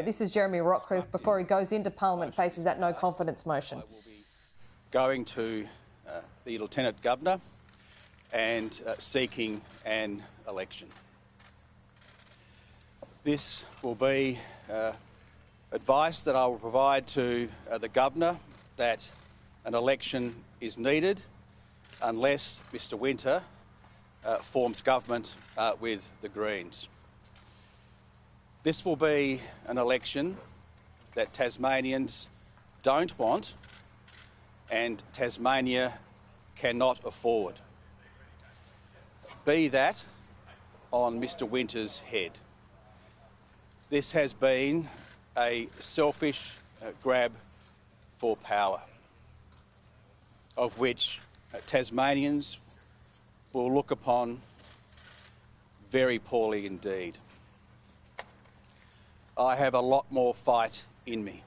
This is Jeremy Rockliff before he goes into Parliament, faces that no confidence motion. I will be going to the Lieutenant Governor and seeking an election. This will be advice that I will provide to the Governor that an election is needed unless Mr Winter forms government with the Greens. This will be an election that Tasmanians don't want and Tasmania cannot afford. Be that on Mr Winter's head. This has been a selfish grab for power, of which Tasmanians will look upon very poorly indeed. I have a lot more fight in me.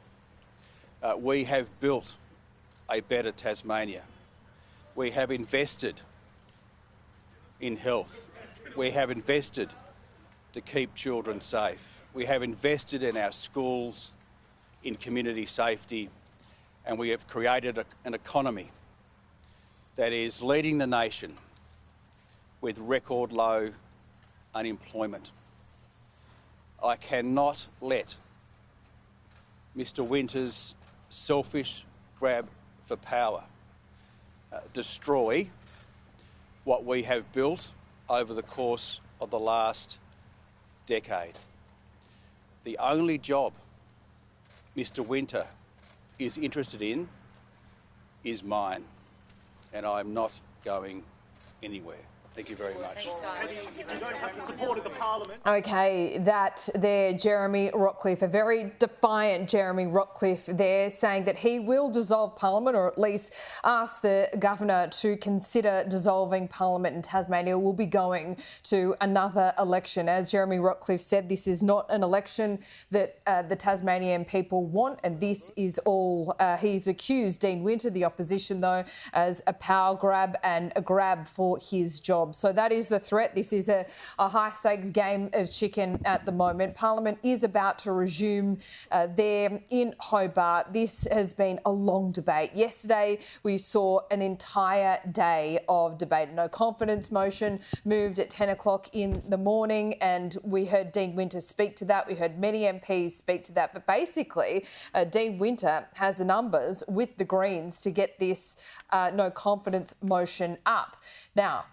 We have built a better Tasmania. We have invested in health. We have invested to keep children safe. We have invested in our schools, in community safety, and we have created an economy that is leading the nation with record low unemployment. I cannot let Mr Winter's selfish grab for power destroy what we have built over the course of the last decade. The only job Mr Winter is interested in is mine, and I'm not going anywhere. Thank you very much. OK, that there, Jeremy Rockliff, a very defiant Jeremy Rockliff there, saying that he will dissolve Parliament, or at least ask the Governor to consider dissolving Parliament in Tasmania. Will be going to another election. As Jeremy Rockliff said, this is not an election that the Tasmanian people want, and this is all he's accused Dean Winter, the opposition, though, as a power grab and a grab for his job. So that is the threat. This is a high-stakes game of chicken at the moment. Parliament is about to resume there in Hobart. This has been a long debate. Yesterday, we saw an entire day of debate. No confidence motion moved at 10 o'clock in the morning, and we heard Dean Winter speak to that. We heard many MPs speak to that. But basically, Dean Winter has the numbers with the Greens to get this no confidence motion up. Now,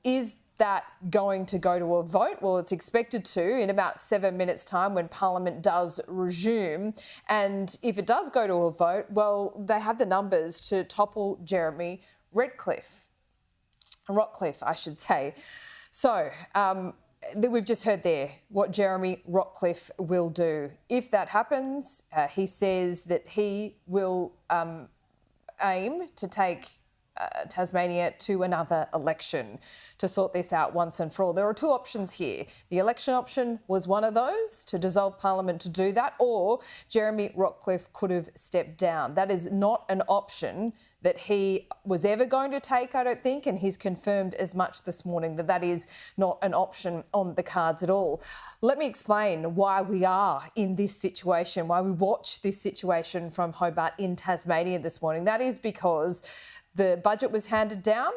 is that going to go to a vote? Well, it's expected to in about 7 minutes' time when Parliament does resume. And if it does go to a vote, well, they have the numbers to topple Jeremy Rockliff, I should say. So we've just heard there what Jeremy Rockliff will do. If that happens, he says that he will aim to take Tasmania to another election to sort this out once and for all. There are two options here. The election option was one of those, to dissolve Parliament to do that, or Jeremy Rockliff could have stepped down. That is not an option that he was ever going to take, I don't think, and he's confirmed as much this morning that that is not an option on the cards at all. Let me explain why we are in this situation, why we watch this situation from Hobart in Tasmania this morning. That is because the budget was handed down,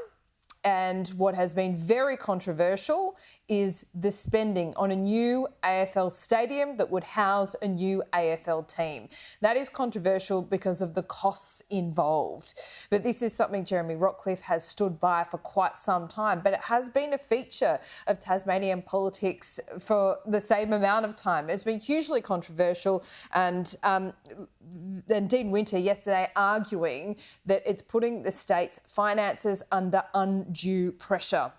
and what has been very controversial is the spending on a new AFL stadium that would house a new AFL team. That is controversial because of the costs involved. But this is something Jeremy Rockliff has stood by for quite some time. But it has been a feature of Tasmanian politics for the same amount of time. It's been hugely controversial, and Dean Winter yesterday arguing that it's putting the state's finances under undue pressure.